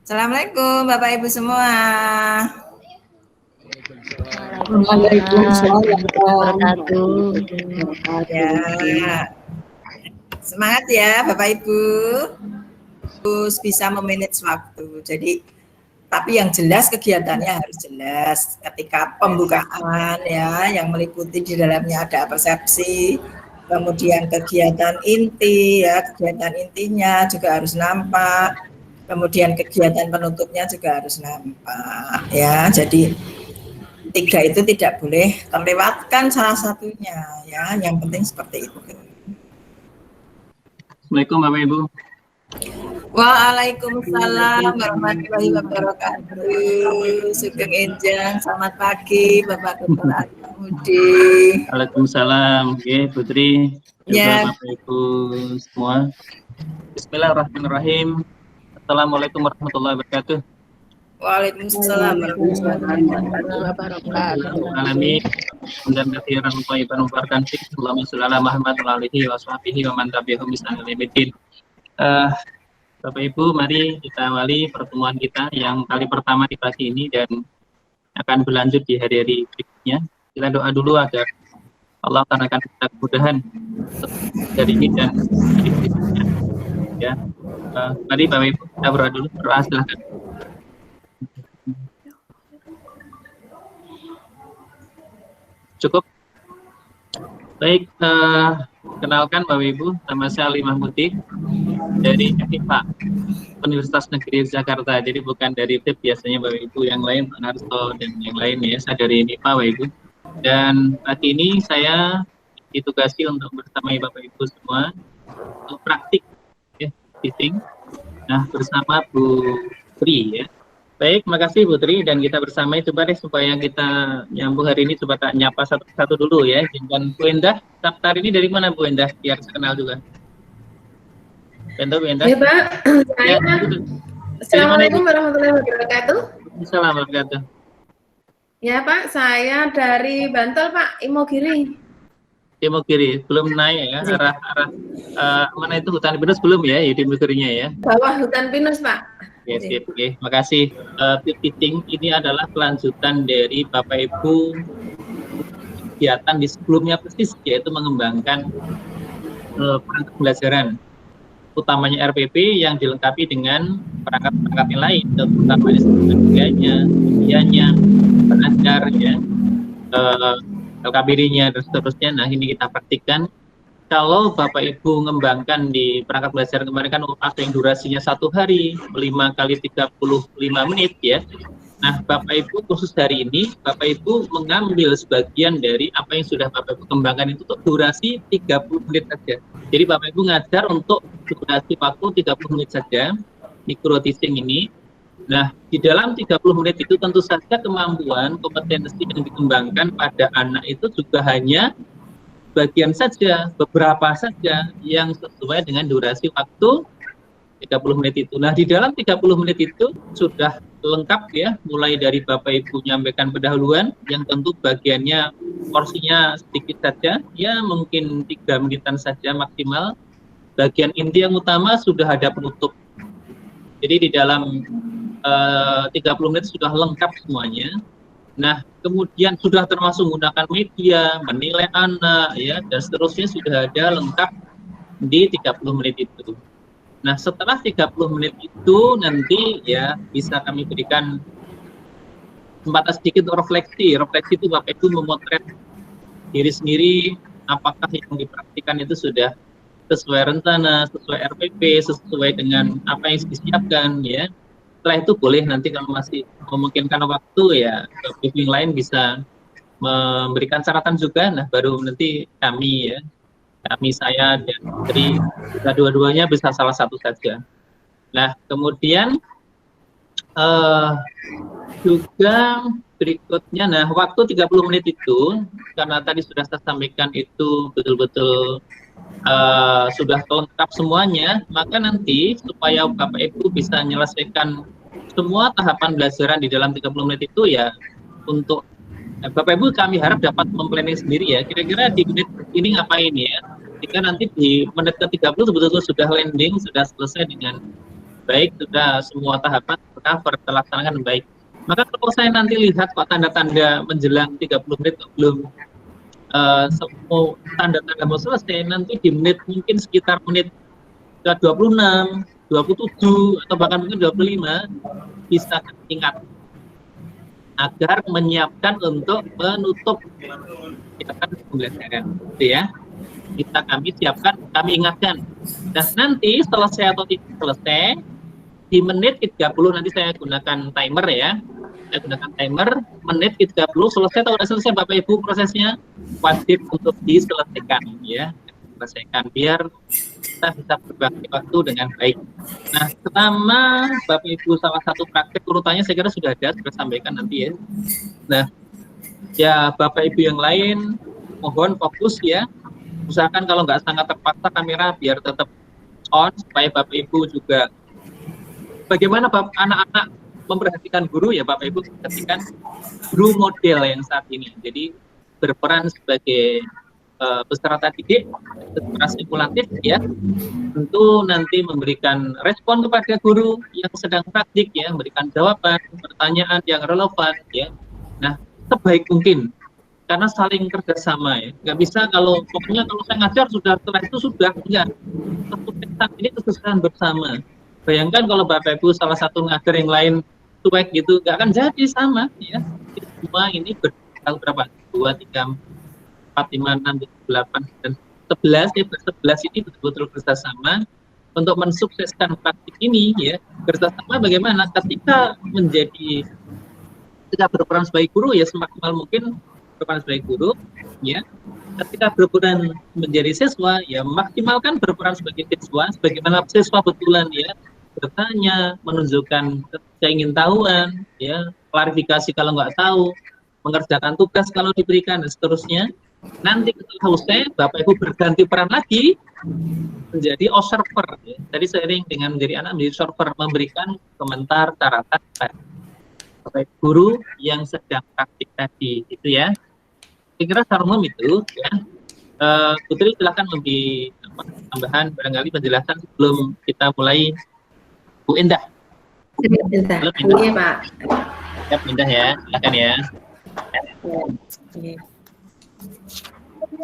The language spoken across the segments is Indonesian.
Assalamualaikum Bapak Ibu semua. Waalaikumsalam. Ya, semangat ya Bapak Ibu. Terus bisa memanage waktu. Jadi, tapi yang jelas kegiatannya harus jelas. Ketika pembukaan ya, yang meliputi di dalamnya ada persepsi, kemudian kegiatan inti ya, kegiatan intinya juga harus nampak. Kemudian kegiatan penutupnya juga harus nampak ya. Jadi 3 itu tidak boleh terlewatkan salah satunya ya. Yang penting seperti itu. Assalamualaikum Bapak Ibu. Waalaikumsalam warahmatullahi wabarakatuh. Sugeng Enjang, selamat pagi Bapak Dr. Alamudi. Waalaikumsalam, oke Putri, juga Ya. Bapak Ibu semua. Bismillahirrahmanirrahim. Assalamualaikum warahmatullahi wabarakatuh. Waalaikumsalam warahmatullahi wabarakatuh. Alamin dan kathiran thayyiban mubarakan fiih. Allahumma shalli ala Muhammad wa alihi wa sahbihi wa man tabi'ahum bi ihsan ila yaumil. Bapak Ibu, mari kita awali pertemuan kita yang kali pertama di pagi ini dan akan berlanjut di hari-hari berikutnya. Kita doa dulu agar Allah akan kita kemudahan dari ini dan hari berikutnya. Ya, mari Bapak Ibu kita berdoa dulu. Berdoa silakan. Cukup. Baik, kenalkan Bapak Ibu, nama saya Ali Mahmudi dari FIPA Universitas Negeri Jakarta. Jadi bukan dari TIP biasanya Bapak Ibu, yang lain Pak Narto dan yang lain ya. Saya dari MIPA Bapak Ibu. Dan pagi ini saya ditugasi untuk bersama Bapak Ibu semua untuk praktik ya, teaching. Nah, bersama Bu Pri ya. Baik, makasih Putri, dan kita bersama coba deh supaya kita nyambung hari ini, coba tak nyapa satu-satu dulu ya. Dan Bu Endah, daftar ini dari mana Bu Endah? Biar saya kenal juga. Bu Endah. Ya Pak, saya Assalamualaikum warahmatullahi wabarakatuh. Assalamualaikum warahmatullahi wabarakatuh. Ya Pak, saya dari Bantul Pak, Imogiri. Imogiri, belum naik ya, arah mana itu hutan pinus belum ya, Imogirinya ya? Bawah hutan pinus Pak. Oke, sip, oke. Makasih. Teaching ini adalah kelanjutan dari Bapak Ibu kegiatan di sebelumnya persis, yaitu mengembangkan perangkat pembelajaran, utamanya RPP yang dilengkapi dengan perangkat-perangkat yang lain, utamanya sebagainya, medianya, pengajar, ya, LKBD-nya dan seterusnya. Nah, ini kita praktikkan. Kalau Bapak Ibu mengembangkan di perangkat belajar kemarin kan ada yang durasinya 1 hari, 5 kali 35 menit ya. Nah, Bapak Ibu khusus hari ini, Bapak Ibu mengambil sebagian dari apa yang sudah Bapak Ibu kembangkan itu untuk durasi 30 menit saja. Jadi Bapak Ibu ngajar untuk durasi waktu 30 menit saja, micro teaching ini. Nah, di dalam 30 menit itu tentu saja kemampuan, kompetensi yang dikembangkan pada anak itu juga hanya bagian saja, beberapa saja yang sesuai dengan durasi waktu 30 menit itu. Nah, di dalam 30 menit itu sudah lengkap ya, mulai dari Bapak Ibu menyampaikan pendahuluan yang tentu bagiannya porsinya sedikit saja, ya mungkin 3 menitan saja maksimal. Bagian inti yang utama sudah ada penutup. Jadi di dalam 30 menit sudah lengkap semuanya. Nah, kemudian sudah termasuk menggunakan media, menilai anak, ya, dan seterusnya sudah ada lengkap di 30 menit itu. Nah, setelah 30 menit itu nanti ya bisa kami berikan kesempatan sedikit refleksi. Refleksi itu Bapak Ibu memotret diri sendiri, apakah yang dipraktikkan itu sudah sesuai rencana, sesuai RPP, sesuai dengan apa yang disiapkan, ya. Setelah itu boleh nanti kalau masih memungkinkan waktu ya briefing lain bisa memberikan catatan juga. Nah, baru nanti kami ya, saya dan dari dua-duanya bisa salah satu saja. Nah, kemudian juga berikutnya, nah waktu 30 menit itu karena tadi sudah saya sampaikan itu betul-betul sudah lengkap semuanya, maka nanti supaya Bapak Ibu bisa menyelesaikan semua tahapan belajaran di dalam 30 menit itu ya, untuk Bapak Ibu kami harap dapat memplanning sendiri ya, kira-kira di menit ini ngapain ya, jika nanti di menit ke-30 betul-betul sudah landing, sudah selesai dengan baik, sudah semua tahapan tercover, terlaksanakan baik. Maka kalau saya nanti lihat kok tanda-tanda menjelang 30 menit belum semua tanda-tanda mau selesai, nanti di menit mungkin sekitar menit ke 26, 27 atau bahkan mungkin 25 bisa ingat agar menyiapkan untuk menutup kegiatan pembelajaran, gitu ya. Kami siapkan, kami ingatkan. Dan nanti selesai atau tidak selesai di menit 30 nanti saya gunakan timer ya. Saya gunakan timer menit 30 selesai atau tidak selesai Bapak Ibu prosesnya wajib untuk diselesaikan ya. Selesaikan biar kita bisa berbagi waktu dengan baik. Nah, pertama Bapak Ibu salah satu praktek urutannya saya kira sudah ada, sudah sampaikan nanti ya. Nah, ya Bapak Ibu yang lain mohon fokus ya. Usahakan kalau nggak sangat terpaksa kamera biar tetap on supaya Bapak Ibu juga bagaimana anak-anak memperhatikan guru ya Bapak Ibu perhatikan guru model yang saat ini. Jadi berperan sebagai peserta didik secara simulatif ya, tentu nanti memberikan respon kepada guru yang sedang praktik ya, memberikan jawaban pertanyaan yang relevan ya. Nah, sebaik mungkin karena saling kerjasama ya, nggak bisa kalau pokoknya kalau saya ngajar sudah setelah itu sudah enggak. Ini kesuksesan bersama. Bayangkan kalau Bapak Ibu salah satu ngajar yang lain cuek gitu, nggak akan jadi sama ya. Semua ini berapa? 2, 3, 4, 5, 6, 8, dan 11 ya, 11 ini betul-betul bersama untuk mensukseskan praktik ini ya. Bersama bagaimana ketika berperan sebagai guru ya semaksimal mungkin berperan sebagai guru ya. Ketika berperan menjadi siswa ya maksimalkan berperan sebagai siswa sebagaimana siswa betulan ya, bertanya, menunjukkan keingintahuan ya, klarifikasi kalau nggak tahu, mengerjakan tugas kalau diberikan dan seterusnya. Nanti setelah selesai Bapak Ibu berganti peran lagi menjadi observer ya. Tadi seiring dengan menjadi anak menjadi observer, memberikan komentar catatan Bapak Ibu guru yang sedang praktik tadi itu ya. Saya kira secara umum itu ya. Putri silakan memberi tambahan barangkali penjelasan sebelum kita mulai. Bu Indah. Halo, iya Pak. Ya, Indah ya, silakan ya.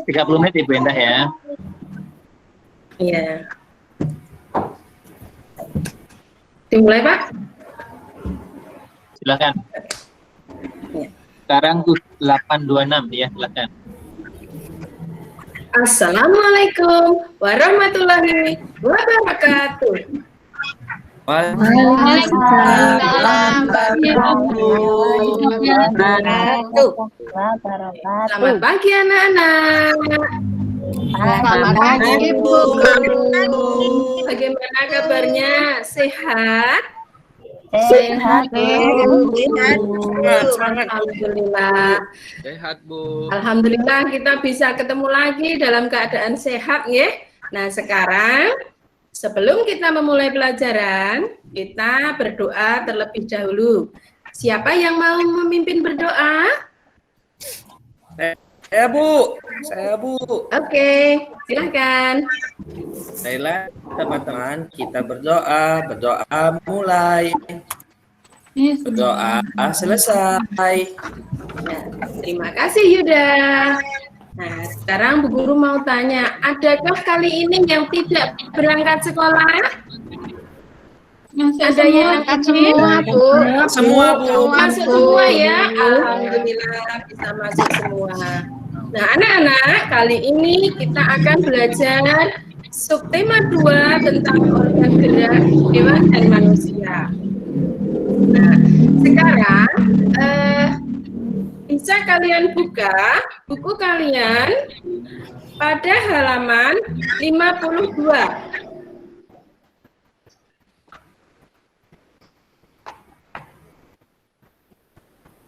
30 menit Ibu Indah ya. Iya. Dimulai Pak. Silakan. Sekarang 8.26 ya, silakan. Assalamualaikum warahmatullahi wabarakatuh. Waalaikumsalam warahmatullahi wabarakatuh. Selamat pagi anak-anak. Selamat pagi Bu. Bagaimana kabarnya? Sehat? Sehat, Alhamdulillah. Sehat, Bu. Alhamdulillah kita bisa ketemu lagi dalam keadaan sehat ya. Nah, sekarang sebelum kita memulai pelajaran, kita berdoa terlebih dahulu. Siapa yang mau memimpin berdoa? Saya, Bu. Saya, Bu. Oke, silakan. Baiklah, teman-teman, kita berdoa mulai. Berdoa selesai. Ya, terima kasih Yuda. Nah, sekarang Bu Guru mau tanya, adakah kali ini yang tidak berangkat sekolah? Ada yang semua, Bu. Semua, Bu. Masuk semua ya. Alhamdulillah bisa masuk semua. Nah, anak-anak, kali ini kita akan belajar subtema 2 tentang organ gerak hewan dan manusia. Nah, sekarang bisa kalian buka buku kalian pada halaman 52.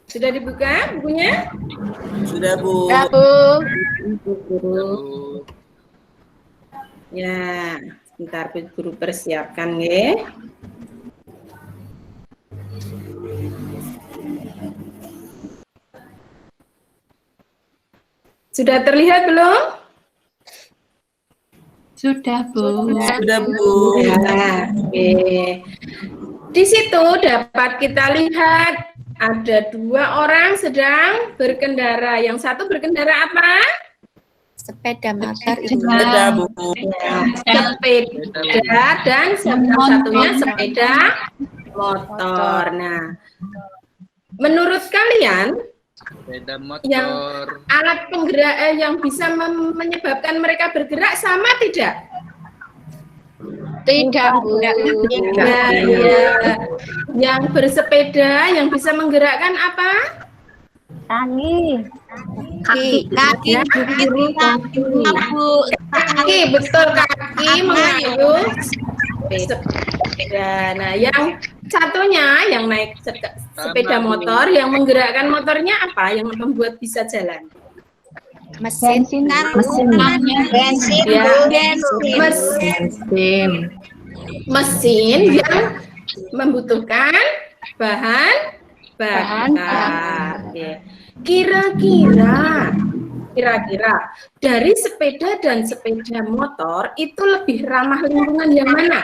Sudah dibuka bukunya? Sudah, Bu. Ya, Bu. Ya, sebentar Bu Guru persiapkan ya. Sudah terlihat belum? Sudah, Bu. Sudah, Bu. Ya, oke. Di situ dapat kita lihat ada 2 orang sedang berkendara. Yang satu berkendara apa? Sepeda motor Ibu. Sepeda, Bu. Sepeda dan yang satunya sepeda motor. Nah, menurut kalian Sepeda motor. yang alat penggerak yang bisa menyebabkan mereka bergerak sama tidak? Tidak, Bu. Nah, ya. Yang bersepeda yang bisa menggerakkan apa? Kaki, Betul, kaki mengayuh sepeda. Nah, yang satunya yang naik sepeda motor, yang menggerakkan motornya apa? Yang membuat bisa jalan? mesin, Ya, mesin yang membutuhkan bahan bakar. Oke. Kira-kira dari sepeda dan sepeda motor itu lebih ramah lingkungan yang mana?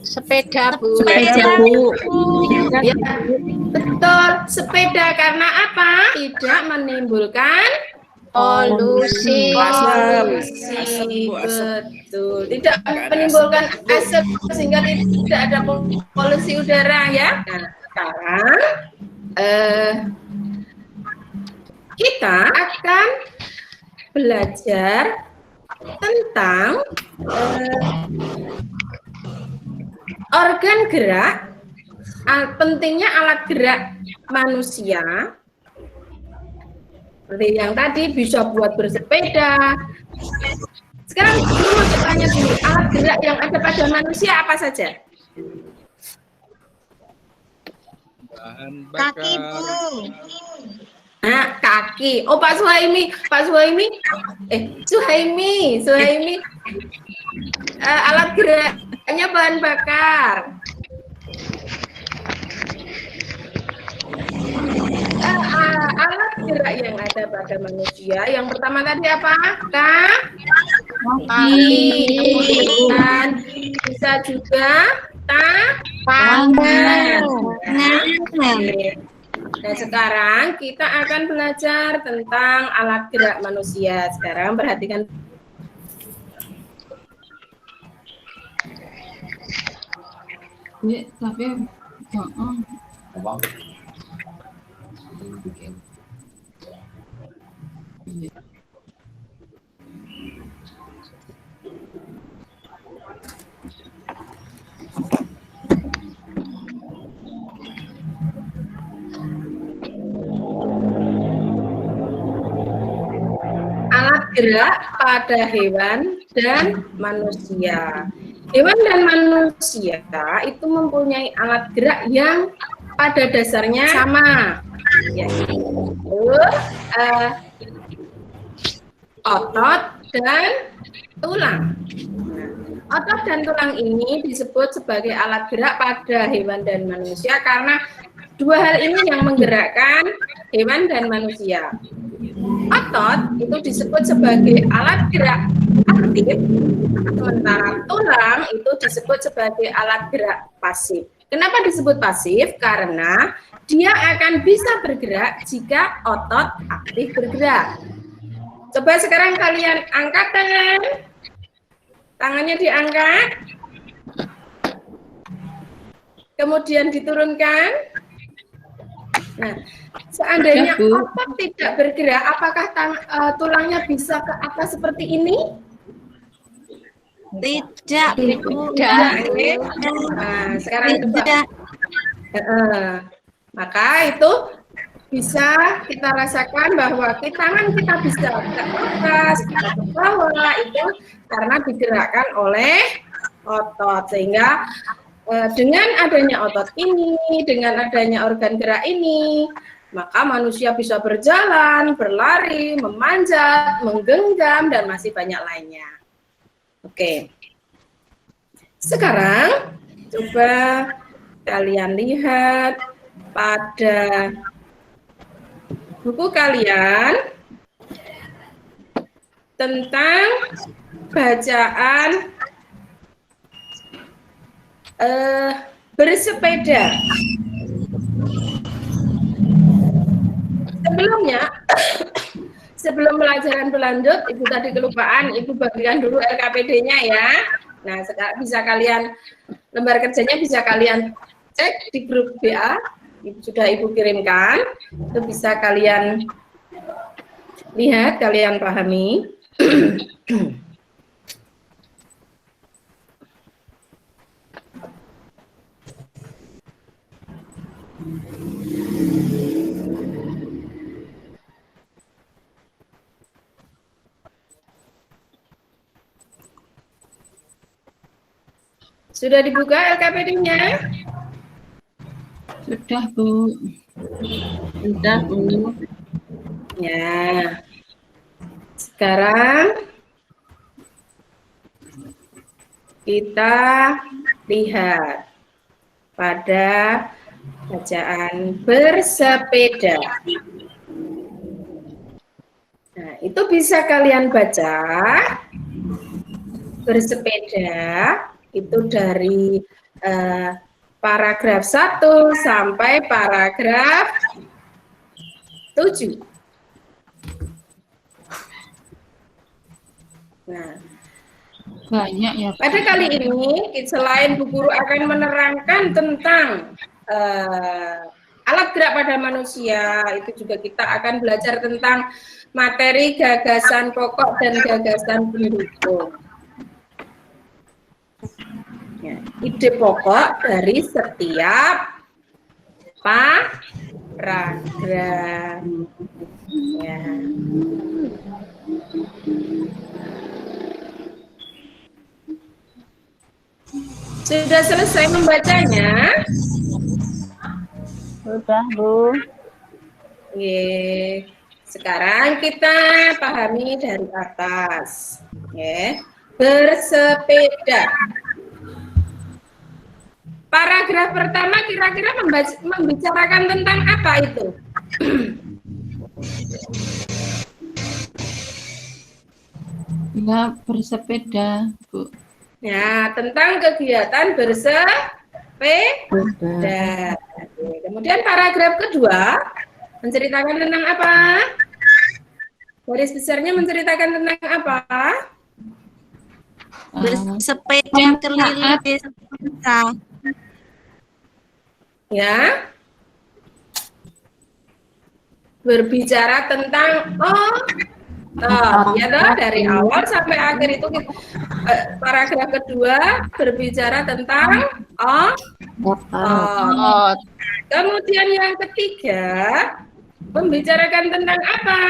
sepeda, Bu. Ya, betul, sepeda. Karena apa? Tidak menimbulkan Polusi. Betul, tidak menimbulkan asap sehingga tidak ada polusi udara ya. Nah, sekarang kita akan belajar tentang organ gerak, pentingnya alat gerak manusia. Seperti yang tadi bisa buat bersepeda. Sekarang kita mau tanya dulu, alat gerak yang ada pada manusia apa saja? Bahan Kaki, bakar. Bu. Nah, kaki. Oh, Pak Suhaimi. Alat geraknya bahan bakar. Alat gerak yang ada pada manusia, yang pertama tadi apa? Kaki. Kemudian bisa juga tangan. Nah, sekarang kita akan belajar tentang alat gerak manusia. Sekarang perhatikan. Alat gerak pada hewan dan manusia. Hewan dan manusia itu mempunyai alat gerak yang pada dasarnya sama, yaitu otot dan tulang. Nah, otot dan tulang ini disebut sebagai alat gerak pada hewan dan manusia karena dua hal ini yang menggerakkan hewan dan manusia. Otot itu disebut sebagai alat gerak aktif, sementara tulang itu disebut sebagai alat gerak pasif. Kenapa disebut pasif? Karena dia akan bisa bergerak jika otot aktif bergerak. Coba sekarang kalian angkat tangan. Tangannya diangkat. Kemudian diturunkan. Nah, seandainya otot tidak bergerak, apakah tulangnya bisa ke atas seperti ini? Tidak. Nah, sekarang coba. Maka itu bisa kita rasakan bahwa tangan kita bisa ke atas, ke bawah, itu karena digerakkan oleh otot. Sehingga dengan adanya otot ini, dengan adanya organ gerak ini, maka manusia bisa berjalan, berlari, memanjat, menggenggam, dan masih banyak lainnya. Oke. Sekarang coba kalian lihat pada buku kalian tentang bacaan bersepeda. Sebelum pelajaran berlanjut, Ibu tadi kelupaan, Ibu bagikan dulu LKPD-nya ya. Nah, bisa kalian, lembar kerjanya bisa kalian cek di grup BA, sudah Ibu kirimkan, itu bisa kalian lihat, kalian pahami. Sudah dibuka LKPD-nya? Sudah, Bu. Sudah, Bu. Ya. Sekarang kita lihat pada bacaan bersepeda. Nah, itu bisa kalian baca bersepeda itu dari paragraf 1 sampai paragraf 7. Nah, Banyak ya. pada kali ini selain Bu Guru akan menerangkan tentang alat gerak pada manusia, itu juga kita akan belajar tentang materi gagasan pokok dan gagasan pendukung. Ya, ide pokok dari setiap paragraf. Ya. Sudah selesai membacanya? Sudah, Bu. Oke. Sekarang kita pahami dari atas. Ya. Bersepeda. Paragraf pertama kira-kira membicarakan tentang apa itu? Ya, bersepeda, Bu. Ya, tentang kegiatan bersepeda. Kemudian paragraf kedua menceritakan tentang apa? Garis besarnya menceritakan tentang apa? Bersepeda keliling desa. Ya. Berbicara tentang ya toh, dari awal sampai akhir itu paragraf kedua berbicara tentang kemudian yang ketiga membicarakan tentang apa?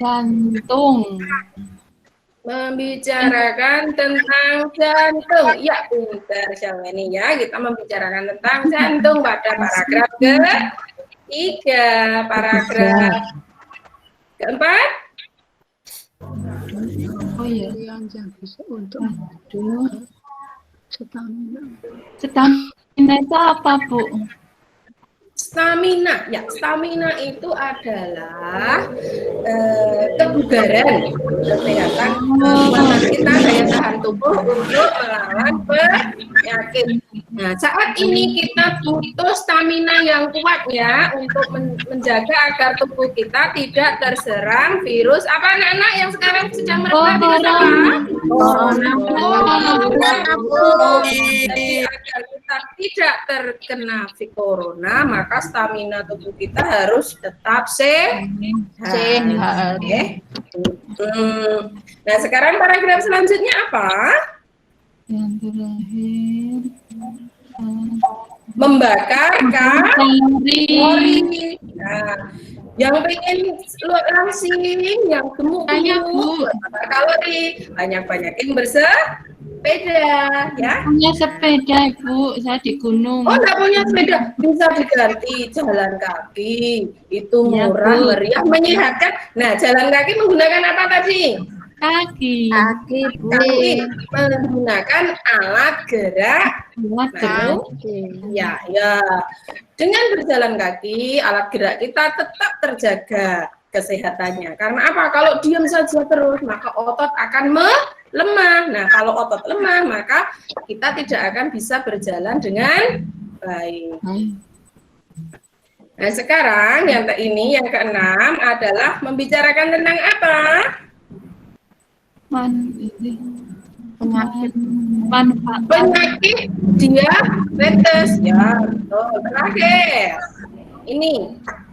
Jantung. Membicarakan tentang jantung. Ya, pintar Syawani ya. Kita membicarakan tentang jantung pada paragraf ketiga, paragraf keempat. Oh iya. Yang bisa untuk stamina itu apa, Bu? Stamina, ya stamina itu adalah kebugaran, kesehatan kita, daya tahan tubuh untuk melawan penyakit. Nah, saat ini kita butuh stamina yang kuat ya untuk menjaga agar tubuh kita tidak terserang virus apa anak-anak yang sekarang sedang merebak virus apa? Corona. Jadi agar kita tidak terkena corona, maka stamina tubuh kita harus tetap sehat. Okay. Nah, sekarang paragraf selanjutnya apa? Yang terakhir Membakar kalori. Nah, yang pengen langsing, yang gemuk, bakar kalori, banyak-banyakin bersepeda, ya. punya sepeda, Bu. Saya di gunung. Oh, nggak punya sepeda, bisa diganti jalan kaki. Itu Ya, murah, Bu. meriah, menyehatkan. Nah, jalan kaki menggunakan apa tadi? Kaki. Kaki menggunakan alat gerak. Ya. Dengan berjalan kaki, alat gerak kita tetap terjaga kesehatannya. Karena apa? Kalau diam saja terus, maka otot akan lemah. Nah, kalau otot lemah, maka kita tidak akan bisa berjalan dengan baik. Nah, sekarang yang keenam adalah membicarakan tentang apa? Penyakit diabetes. Ya, betul.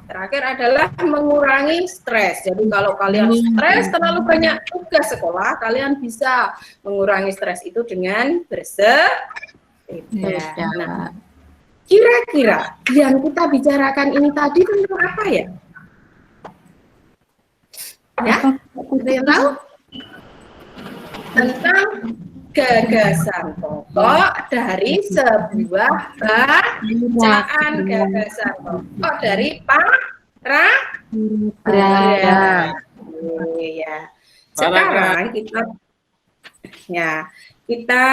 Terakhir adalah mengurangi stres. Jadi kalau kalian stres terlalu banyak tugas sekolah, kalian bisa mengurangi stres itu dengan bersepeda. Nah, kira-kira yang kita bicarakan ini tadi tentang apa ya? Ya, ada yang tahu? Tentang gagasan pokok dari sebuah bacaan, gagasan pokok dari paragraf. Ya. Sekarang kita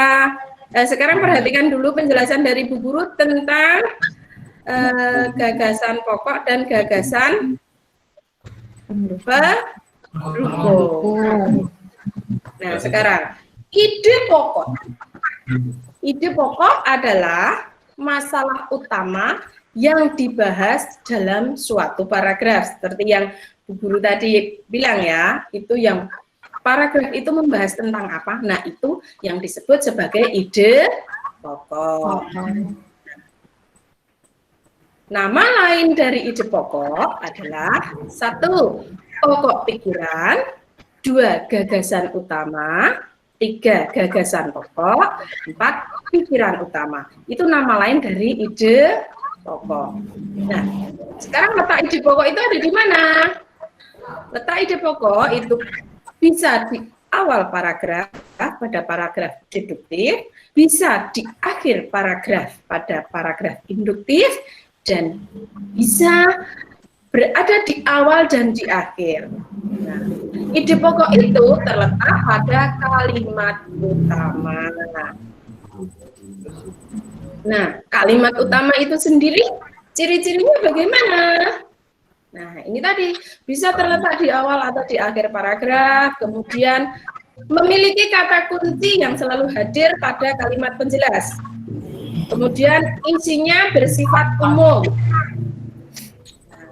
sekarang perhatikan dulu penjelasan dari Bu Guru tentang gagasan pokok dan gagasan pendukung. Nah, sekarang ide pokok adalah masalah utama yang dibahas dalam suatu paragraf. Seperti yang Bu Guru tadi bilang ya, itu yang paragraf itu membahas tentang apa? Nah, itu yang disebut sebagai ide pokok. Nama lain dari ide pokok adalah 1. Pokok pikiran, 2. Gagasan utama, 3. Gagasan pokok, 4. Pikiran utama. Itu nama lain dari ide pokok. Nah, sekarang letak ide pokok itu ada di mana? Letak ide pokok itu bisa di awal paragraf pada paragraf deduktif, bisa di akhir paragraf pada paragraf induktif, dan bisa berada di awal dan di akhir. Nah, ide pokok itu terletak pada kalimat utama. Nah, kalimat utama itu sendiri ciri-cirinya bagaimana? Nah, ini tadi bisa terletak di awal atau di akhir paragraf, kemudian memiliki kata kunci yang selalu hadir pada kalimat penjelas. Kemudian isinya bersifat umum.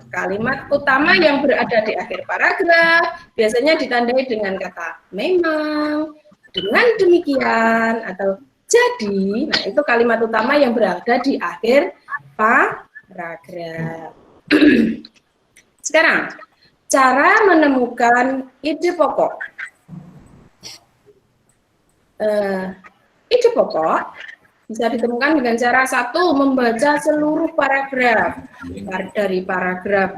Kalimat utama yang berada di akhir paragraf biasanya ditandai dengan kata memang, dengan demikian, atau jadi. Nah, itu kalimat utama yang berada di akhir paragraf. Sekarang, cara menemukan ide pokok. Ide pokok bisa ditemukan dengan cara 1, membaca seluruh paragraf. Dari paragraf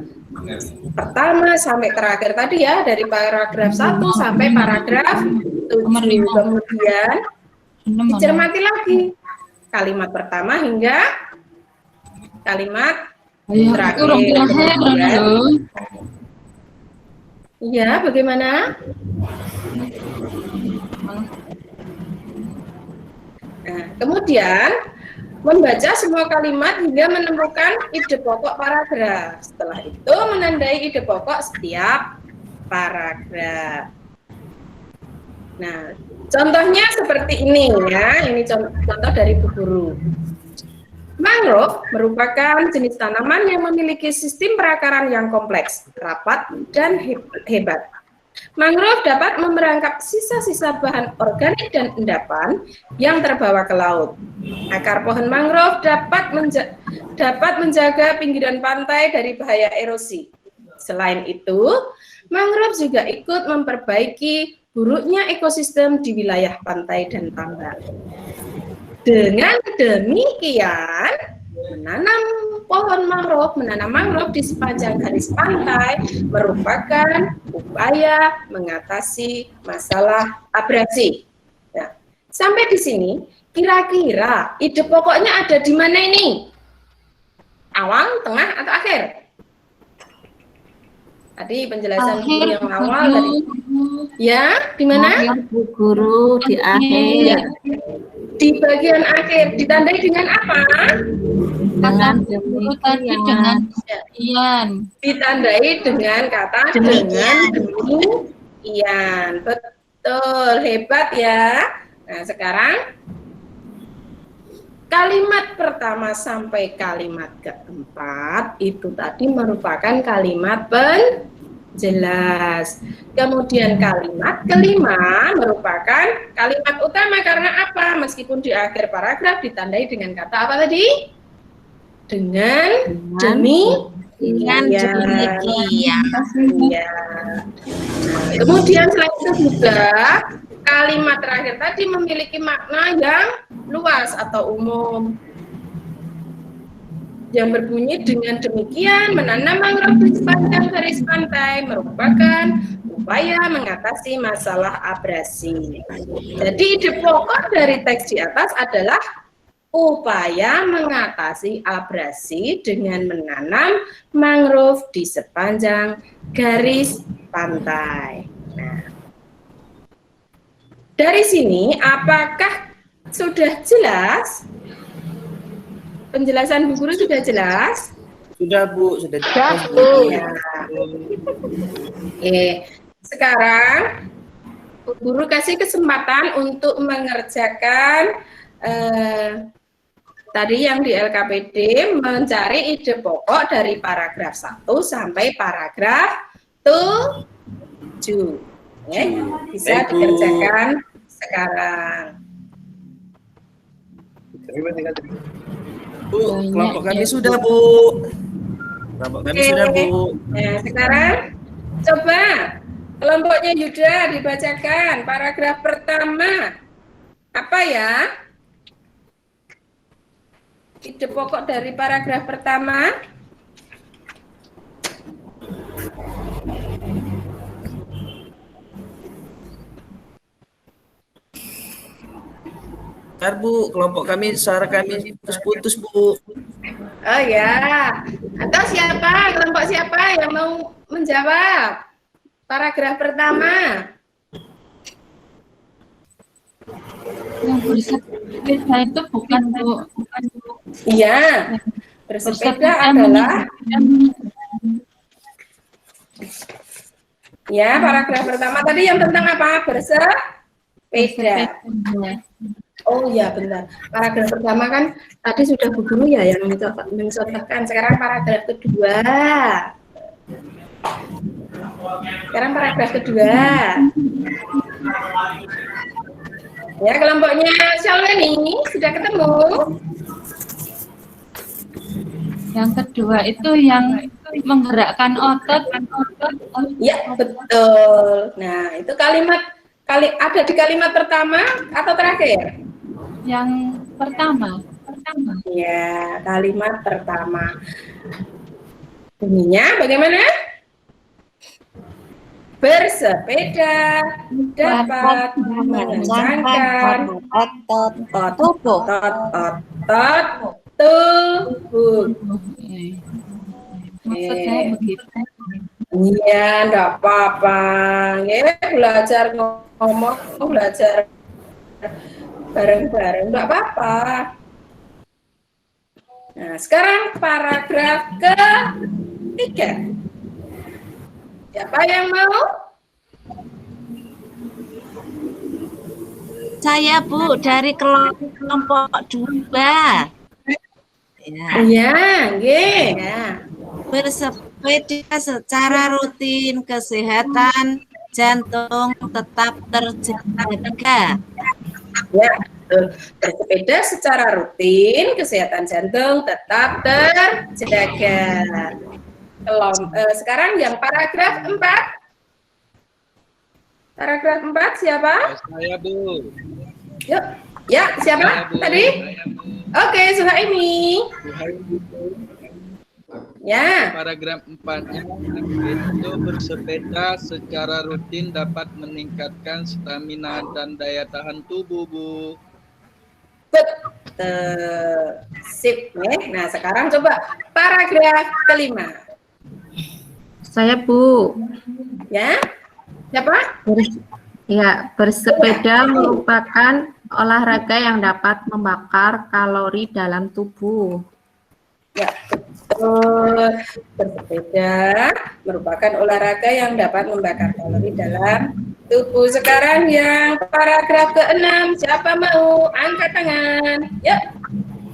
pertama sampai terakhir tadi ya, dari paragraf 1 sampai paragraf 7. Kemudian dicermati lagi kalimat pertama hingga kalimat terakhir. Iya, bagaimana? Nah, kemudian membaca semua kalimat hingga menemukan ide pokok paragraf. Setelah itu menandai ide pokok setiap paragraf. Nah, contohnya seperti ini ya. Ini contoh dari Bu Guru. Mangrove merupakan jenis tanaman yang memiliki sistem perakaran yang kompleks, rapat, dan hebat. Mangrove dapat memerangkap sisa-sisa bahan organik dan endapan yang terbawa ke laut. Akar pohon mangrove dapat menjaga pinggiran pantai dari bahaya erosi. Selain itu, mangrove juga ikut memperbaiki buruknya ekosistem di wilayah pantai dan tambang. Dengan demikian, menanam mangrove di sepanjang garis pantai merupakan upaya mengatasi masalah abrasi. Nah, sampai di sini, kira-kira ide pokoknya ada di mana ini? Awal, tengah, atau akhir? Tadi penjelasan Bu yang awal tadi. Ya, di mana? Bu Guru, di akhir. Ya. Di bagian akhir ditandai dengan apa? Dengan guru tadi dengan ditandai dengan kata dengan demikian. Betul, hebat ya. Nah, sekarang kalimat pertama sampai kalimat keempat itu tadi merupakan kalimat penjelas. Kemudian kalimat kelima merupakan kalimat utama karena apa? Meskipun di akhir paragraf ditandai dengan kata apa tadi? Dengan Dengan ya. demikian. Ya. Kemudian selain itu juga kalimat terakhir tadi memiliki makna yang luas atau umum yang berbunyi dengan demikian menanam mangrove di sepanjang garis pantai merupakan upaya mengatasi masalah abrasi. Jadi ide pokok dari teks di atas adalah upaya mengatasi abrasi dengan menanam mangrove di sepanjang garis pantai. Nah, dari sini apakah sudah jelas? Penjelasan Bu Guru sudah jelas? Sudah Bu, sudah jelas Bu. Ya. Sekarang Bu Guru kasih kesempatan untuk mengerjakan tadi yang di LKPD mencari ide pokok dari paragraf 1 sampai paragraf 7. Bisa dikerjakan sekarang. Bu, kelompok kami sudah Bu. Kelompok kami sudah Bu. Nah, sekarang coba kelompoknya Yuda dibacakan paragraf pertama. Apa ya? Ide pokok dari paragraf pertama. Bentar Bu, kelompok kami, suara kami putus-putus Bu. Oh ya. Atau siapa? Kelompok siapa yang mau menjawab? Paragraf pertama. Yang bersepeda itu bukan Bu. Iya. Bersepeda adalah ya, paragraf pertama tadi yang tentang apa? Bersepeda. Oh iya benar. Paragraf pertama kan tadi sudah Bu Guru ya yang mencontohkan. Sekarang paragraf kedua. Sekarang paragraf kedua. Ya, kelompoknya Syalweni sudah ketemu. Yang kedua itu yang menggerakkan otot. Ya, betul. Nah, itu ada di kalimat pertama atau terakhir? Yang pertama. Ya, kalimat pertama. Bunyinya bagaimana? Bersepeda dapat mengencangkan otot tubuh. Maksud saya begitu. Iya, enggak apa-apa. Ya, belajar ngomong, belajar bareng-bareng, enggak apa-apa. Nah, sekarang paragraf ketiga. Siapa yang mau? Saya Bu dari kelompok 2. Ya. Iya, nggih. Ya. Bersepeda secara rutin, kesehatan jantung tetap terjaga. Ya, betul. Bersepeda secara rutin, kesehatan jantung tetap terjaga. Sekarang yang paragraf 4. Paragraf 4 siapa? Saya Bu. Yuk. Ya, siapa tadi? Oke, Suhaimi. Ya. Paragraf 4-nya itu bersepeda secara rutin dapat meningkatkan stamina dan daya tahan tubuh, Bu. Betul. Sip. Nah, sekarang coba paragraf kelima. Saya Bu. Ya. Siapa? Ya, bersepeda merupakan olahraga yang dapat membakar kalori dalam tubuh. Ya, betul. Bersepeda merupakan olahraga yang dapat membakar kalori dalam tubuh. Sekarang yang paragraf ke-6, siapa mau angkat tangan? Yuk,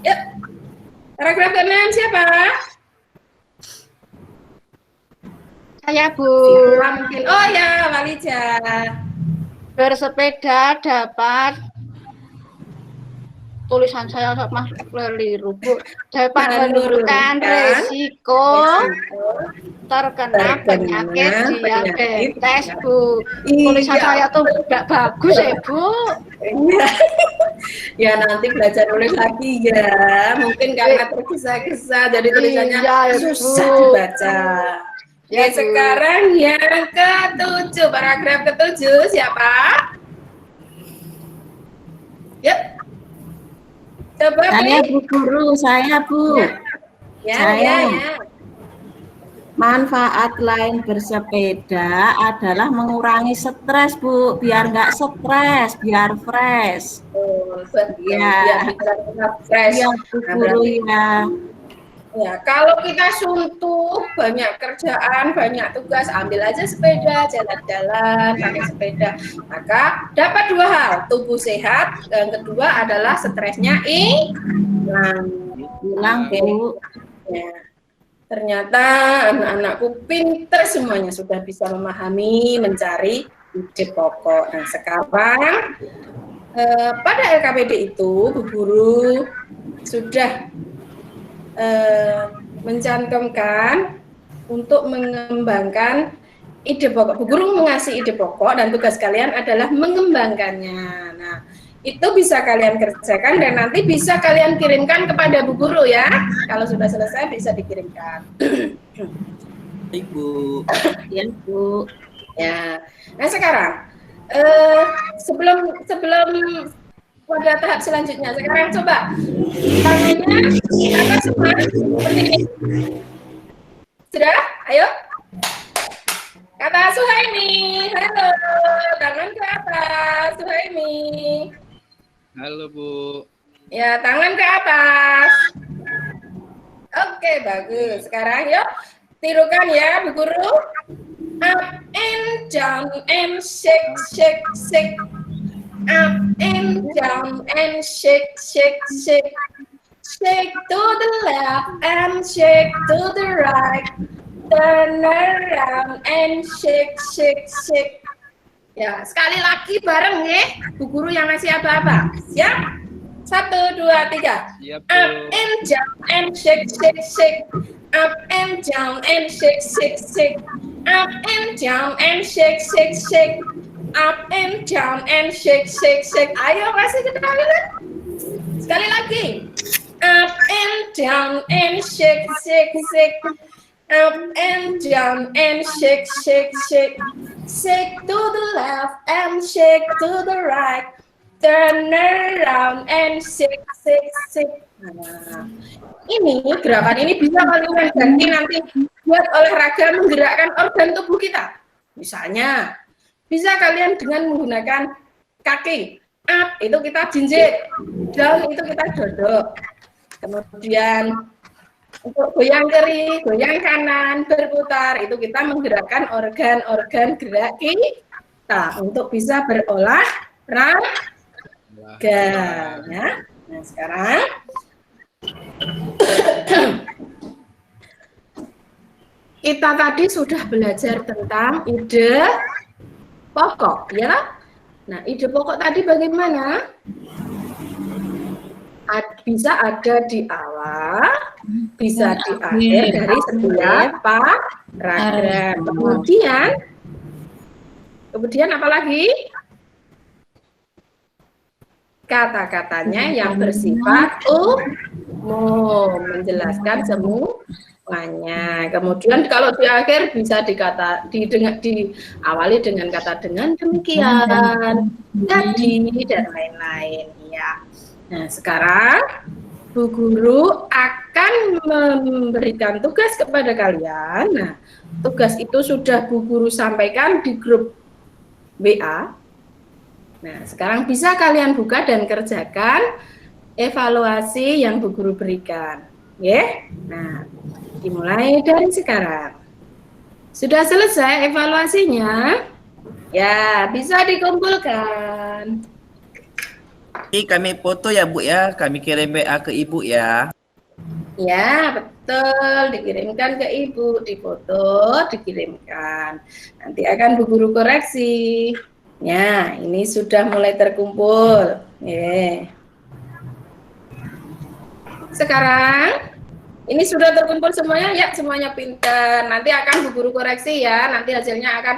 yuk. Paragraf ke-6 siapa? Saya Bu. Mungkin. Oh ya, Walija. Bersepeda dapat, tulisan saya sama keliru Bu, dapat menurunkan resiko terkena penyakit diabetes Bu. Tulisan saya tuh tidak bagus ya Bu. Ya nanti belajar nulis lagi ya. Mungkin karena tergesa-gesa jadi tulisannya susah dibaca. Ya, sekarang yang ke-7, paragraf ke-7 siapa? Yuk. Coba Saya Bu Guru, saya Bu. Saya. Manfaat lain bersepeda adalah mengurangi stres Bu, biar nggak stres, biar fresh. Ya, fresh. Ya Bu Guru ya. Ya, kalau kita suntuk, banyak kerjaan, banyak tugas, ambil aja sepeda, jalan-jalan, pakai sepeda. Maka dapat 2 hal, tubuh sehat, dan kedua adalah stresnya hilang. Bu. Ya. Ternyata anak-anakku pinter semuanya, sudah bisa memahami, mencari ide pokok. Nah, sekarang pada LKPD itu, Bu Guru sudah mencantumkan untuk mengembangkan ide pokok. Bu Guru mengasih ide pokok dan tugas kalian adalah mengembangkannya. Nah, itu bisa kalian kerjakan dan nanti bisa kalian kirimkan kepada Bu Guru ya. Kalau sudah selesai bisa dikirimkan. Ibu. Ya Bu. Ya. Nah, sekarang sebelum pada tahap selanjutnya, sekarang coba tangannya atas semua seperti ini. Sudah? Ayo. Kata Suhaimi, halo, tangan ke atas, Suhaimi. Halo Bu. Ya, tangan ke atas. Oke, bagus. Sekarang yuk, tirukan ya, Bu Guru. Up and down and shake, shake, shake. Up and down and shake, shake, shake. Shake to the left and shake to the right. Turn around and shake, shake, shake. Ya, sekali lagi bareng ya. Bu Guru yang ngasih apa-apa. Siap? 1, 2, 3. Siap, Bu. Up and down and shake, shake, shake. Up and down and shake, shake, shake. Up and down and shake, shake, shake. Up and down and shake, shake, shake. Ayo kasih kedengaran. Sekali lagi. Up and down and shake, shake, shake. Up and down and shake, shake, shake. Shake to the left and shake to the right. Turn around and shake, shake, shake. Nah, ini gerakan ini bisa kalian ganti nanti buat olahraga menggerakkan organ tubuh kita. Misalnya, bisa kalian dengan menggunakan kaki. Up itu kita jinjit, down itu kita dodok. Kemudian untuk goyang kiri, goyang kanan, berputar, itu kita menggerakkan organ-organ gerak kita untuk bisa berolahraga. Ya. Nah, sekarang kita tadi sudah belajar tentang ide pokok, ya. Nah, ide pokok tadi bagaimana? Bisa ada di awal, bisa di akhir dari setiap paragraf. Kemudian apa lagi? Kata-katanya yang bersifat umum, menjelaskan semuanya. Kemudian kalau di akhir bisa diawali dengan kata dengan demikian, tadi dan lain-lain. Ya. Nah, sekarang Bu Guru akan memberikan tugas kepada kalian. Nah, tugas itu sudah Bu Guru sampaikan di grup WA. Nah, sekarang bisa kalian buka dan kerjakan evaluasi yang Bu Guru berikan. Ya? Nah, dimulai dari sekarang. Sudah selesai evaluasinya? Ya, bisa dikumpulkan. Ini kami foto ya Bu ya, kami kirim WA ke Ibu ya. Ya, betul. Dikirimkan ke Ibu, difoto, dikirimkan. Nanti akan Bu Guru koreksi. Ya, ini sudah mulai terkumpul. Sekarang ini sudah terkumpul semuanya, ya semuanya pintar. Nanti akan Bu Guru koreksi ya. Nanti hasilnya akan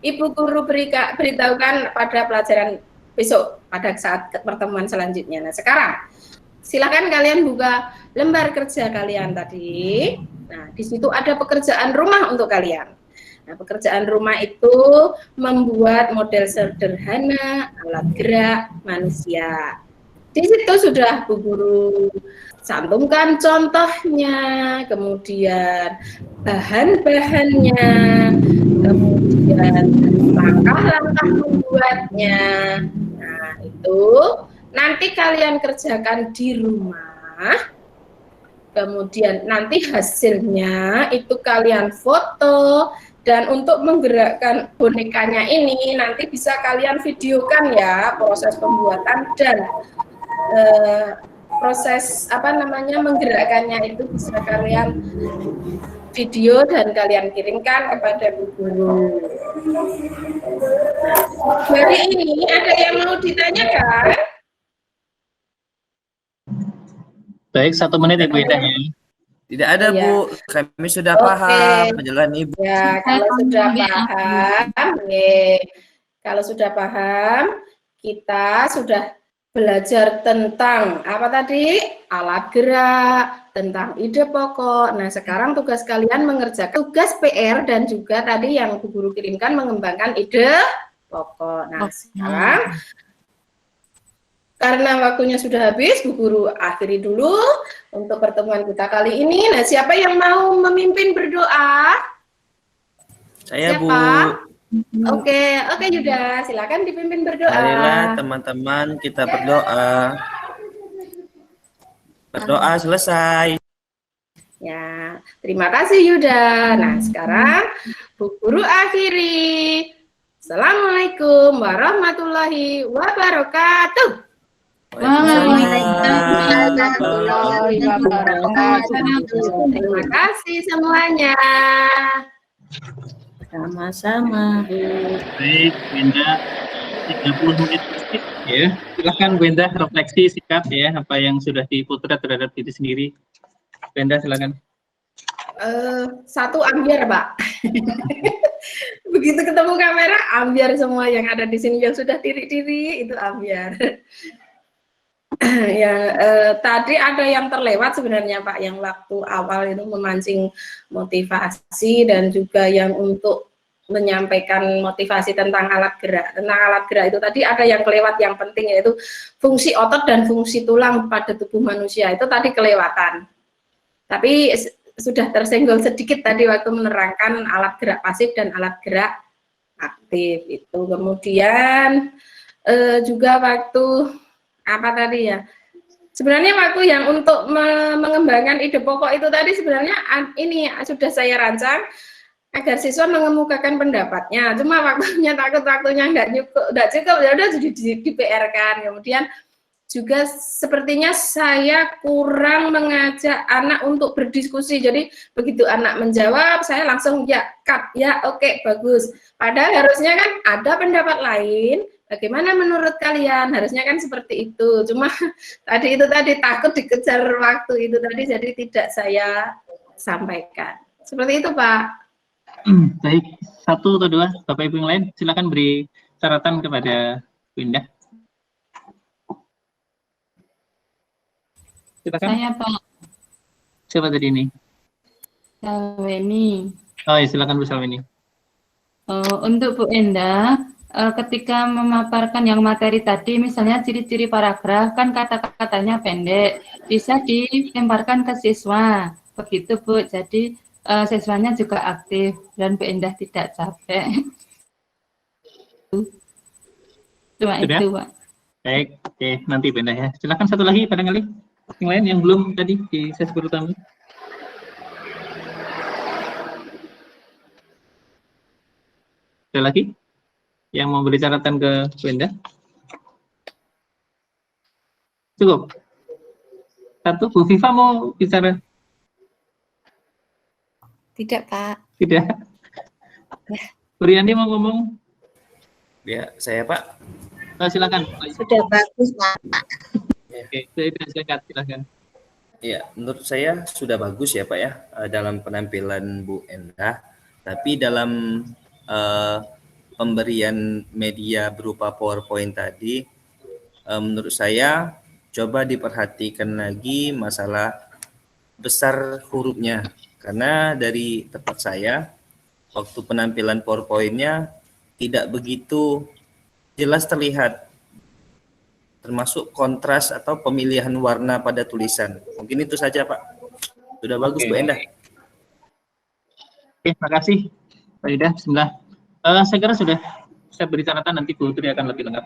Ibu Guru beritahukan pada pelajaran besok pada saat pertemuan selanjutnya. Nah, sekarang silakan kalian buka lembar kerja kalian tadi. Nah, di situ ada pekerjaan rumah untuk kalian. Nah, pekerjaan rumah itu membuat model sederhana alat gerak manusia. Di situ sudah Bu Guru cantumkan contohnya, kemudian bahan-bahannya, kemudian langkah-langkah membuatnya. Nah, itu nanti kalian kerjakan di rumah. Kemudian nanti hasilnya itu kalian foto, dan untuk menggerakkan bonekanya ini nanti bisa kalian videokan ya proses pembuatan dan proses menggerakkannya itu bisa kalian video dan kalian kirimkan kepada Bu Guru. Dari ini ada yang mau ditanyakan? Baik, 1 menit ya Bu Indah ya. Tidak ada Ya. Bu, kami sudah paham penjelasan Ibu. Ya, kalau sudah paham, kalau sudah paham, kita sudah belajar tentang apa tadi? Alat gerak, tentang ide pokok. Nah, sekarang tugas kalian mengerjakan tugas PR dan juga tadi yang Bu Guru kirimkan mengembangkan ide pokok. Nah, sekarang karena waktunya sudah habis, Bu Guru akhiri dulu untuk pertemuan kita kali ini. Nah, siapa yang mau memimpin berdoa? Saya Siapa? Bu. Oke, Yuda, silakan dipimpin berdoa. Marilah teman-teman kita berdoa. Berdoa selesai. Ya, terima kasih Yuda. Nah, sekarang Bu Guru akhiri. Assalamualaikum warahmatullahi wabarakatuh. Terima kasih semuanya. Sama-sama. Baik, Bu Indah, 30 menit ya. Silakan Bu Indah refleksi sikap ya apa yang sudah dipotret terhadap diri sendiri. Bu Indah silakan. Satu ambiar, Pak. Begitu ketemu kamera, ambiar semua yang ada di sini yang sudah diri-diri itu ambiar. Tadi ada yang terlewat sebenarnya Pak, yang waktu awal itu memancing motivasi dan juga yang untuk menyampaikan motivasi tentang alat gerak. Tentang alat gerak itu tadi ada yang kelewat yang penting, yaitu fungsi otot dan fungsi tulang pada tubuh manusia itu tadi kelewatan. Tapi sudah tersenggol sedikit tadi waktu menerangkan alat gerak pasif dan alat gerak aktif itu. Kemudian juga waktu apa tadi ya, sebenarnya waktu yang untuk mengembangkan ide pokok itu tadi sebenarnya ini sudah saya rancang agar siswa mengemukakan pendapatnya, cuma waktunya waktunya nggak cukup ya udah jadi di PR-kan. Kemudian juga sepertinya saya kurang mengajak anak untuk berdiskusi, jadi begitu anak menjawab saya langsung ya cut ya, oke, bagus, padahal harusnya kan ada pendapat lain. Bagaimana menurut kalian? Harusnya kan seperti itu. Cuma tadi takut dikejar waktu itu tadi, jadi tidak saya sampaikan. Seperti itu, Pak. Baik, 1 atau 2 Bapak Ibu yang lain silakan beri catatan kepada Bu Indah. Silakan. Saya Pak. Siapa tadi ini? Salweni. Oh ya, silakan Bu Salweni. Untuk Bu Indah, ketika memaparkan yang materi tadi, misalnya ciri-ciri paragraf, kan kata-katanya pendek, bisa dilemparkan ke siswa, begitu Bu. Jadi siswanya juga aktif dan Bu Indah tidak capek. Cuma Sudah? itu, Pak. Baik, oke, nanti Bu Indah ya. Silakan satu lagi barangkali yang lain yang belum tadi di sesi pertama. Ada lagi? yang mau beri catatan ke Bu Endah? Cukup? Satu, Bu Viva mau bicara? Tidak, Pak. Tidak. Bu Riani mau ngomong? Ya, saya Pak. Silakan. Sudah bagus, Pak. Oke, silakan. Silakan. Ya, menurut saya sudah bagus ya Pak ya dalam penampilan Bu Endah. Tapi dalam pemberian media berupa PowerPoint tadi, menurut saya coba diperhatikan lagi masalah besar hurufnya. Karena dari tempat saya, waktu penampilan PowerPoint-nya tidak begitu jelas terlihat, termasuk kontras atau pemilihan warna pada tulisan. Mungkin itu saja Pak. Sudah bagus Bu Endah. Oke, makasih Pak Yuda. Bismillah. Saya kira sudah saya beri catatan, nanti Bu Tri akan lebih lengkap.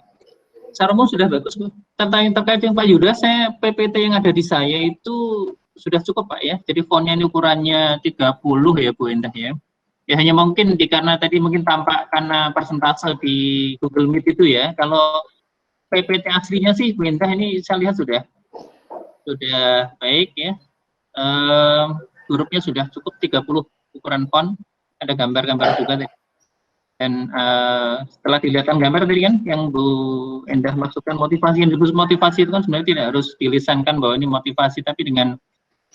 Secara umum sudah bagus Bu. Terkait dengan Pak Yuda, saya PPT yang ada di saya itu sudah cukup Pak ya. Jadi fontnya ini ukurannya 30 ya Bu Endah ya. Ya hanya mungkin karena tadi mungkin tampak karena persentase di Google Meet itu ya. Kalau PPT aslinya sih Bu Endah ini saya lihat sudah baik ya. Hurufnya sudah cukup 30 ukuran font, ada gambar-gambar juga tadi. Dan setelah dilihatkan gambar tadi kan yang Bu Endah masukkan motivasi, yang disebut motivasi itu kan sebenarnya tidak harus dilisankan bahwa ini motivasi, tapi dengan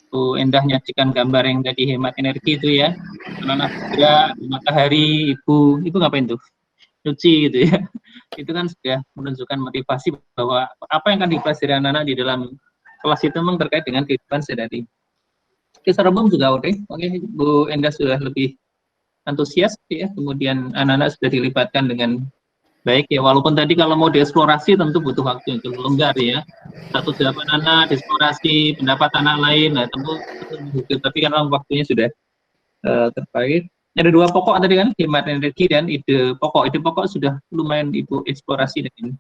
Bu Endah nyajikan gambar yang tadi hemat energi itu ya, anak-anak gerak, matahari, ibu ngapain tuh? Nyuci gitu ya. Itu kan sudah menunjukkan motivasi bahwa apa yang akan dipelajari anak-anak di dalam kelas itu memang terkait dengan kehidupan sehari-hari. Secara umum juga oke, Bu Endah sudah lebih antusias ya, kemudian anak-anak sudah dilibatkan dengan baik ya, walaupun tadi kalau mau dieksplorasi tentu butuh waktu untuk longgar ya. Satu jawaban anak, dieksplorasi pendapat anak lain, nah tentu tapi karena waktunya sudah terbaik. Ada dua pokok tadi kan, hemat energi dan ide pokok. Ide pokok sudah lumayan Ibu eksplorasi dengan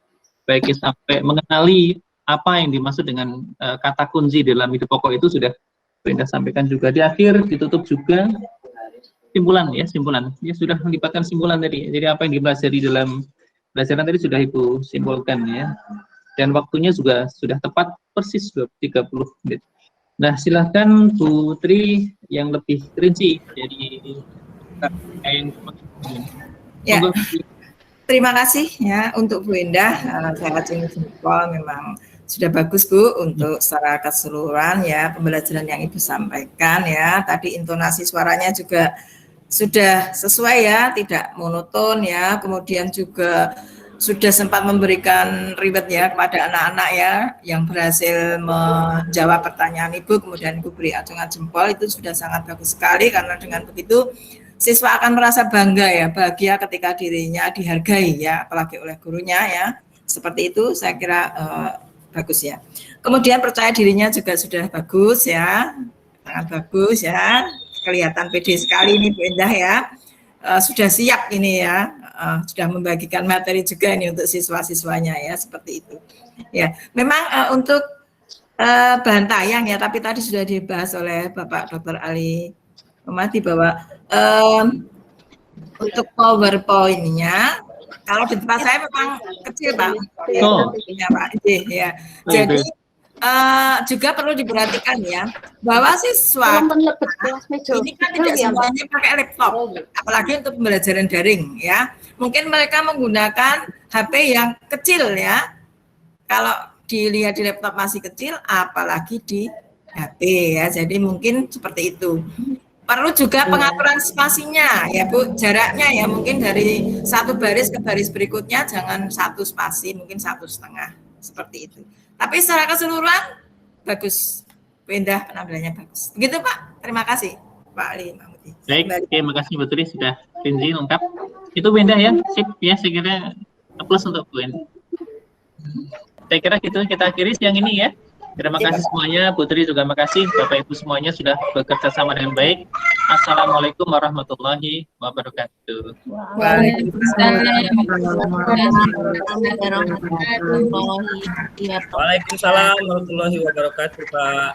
baik sampai mengenali apa yang dimaksud dengan kata kunci dalam ide pokok itu sudah Bu Endah sampaikan juga. Di akhir ditutup juga simpulan ya sudah melibatkan simpulan tadi. Jadi apa yang dipelajari dalam pelajaran tadi sudah Ibu simpulkan ya. Dan waktunya juga sudah tepat persis 30 menit. Nah, silahkan Bu Tri yang lebih rinci. Jadi ya, terima kasih ya untuk Bu Endah. Saya acungi jempol, memang sudah bagus Bu untuk secara keseluruhan ya pembelajaran yang Ibu sampaikan ya. Tadi intonasi suaranya juga sudah sesuai ya, tidak monoton ya. Kemudian juga sudah sempat memberikan reward ya kepada anak-anak ya yang berhasil menjawab pertanyaan Ibu, kemudian Ibu beri acungan jempol, itu sudah sangat bagus sekali, karena dengan begitu siswa akan merasa bangga ya, bahagia ketika dirinya dihargai ya, apalagi oleh gurunya ya. Seperti itu saya kira bagus ya. Kemudian percaya dirinya juga sudah bagus ya, sangat bagus ya, kelihatan pede sekali ini Bu Endah ya. Sudah siap ini ya, sudah membagikan materi juga ini untuk siswa-siswanya ya, seperti itu. Ya, memang untuk bahan tayang ya, tapi tadi sudah dibahas oleh Bapak Dr. Ali Memati bahwa untuk PowerPoint-nya kalau di tempat saya memang kecil Pak. Ya, Pak. Ya. Jadi juga perlu diperhatikan ya bahwa siswa ini kan tidak semuanya pakai laptop, apalagi untuk pembelajaran daring ya. Mungkin mereka menggunakan HP yang kecil ya. Kalau dilihat di laptop masih kecil, apalagi di HP ya. Jadi mungkin seperti itu. Perlu juga pengaturan spasinya ya Bu, jaraknya ya, mungkin dari satu baris ke baris berikutnya jangan satu spasi, mungkin 1,5 seperti itu. Tapi secara keseluruhan bagus, Bu Endah penampilannya bagus. Begitu Pak, terima kasih Pak Ali Mahmudi. Baik, terima kasih Bu Tri sudah rinci lengkap. Itu Bu Endah ya, sip ya, saya kira plus untuk Bu Endah. Saya kira gitu kita akhiri siang ini ya. Terima kasih semuanya, Bu Tri juga makasih, Bapak Ibu semuanya sudah bekerja sama dengan baik. Assalamualaikum warahmatullahi wabarakatuh. Waalaikumsalam warahmatullahi wabarakatuh, Pak.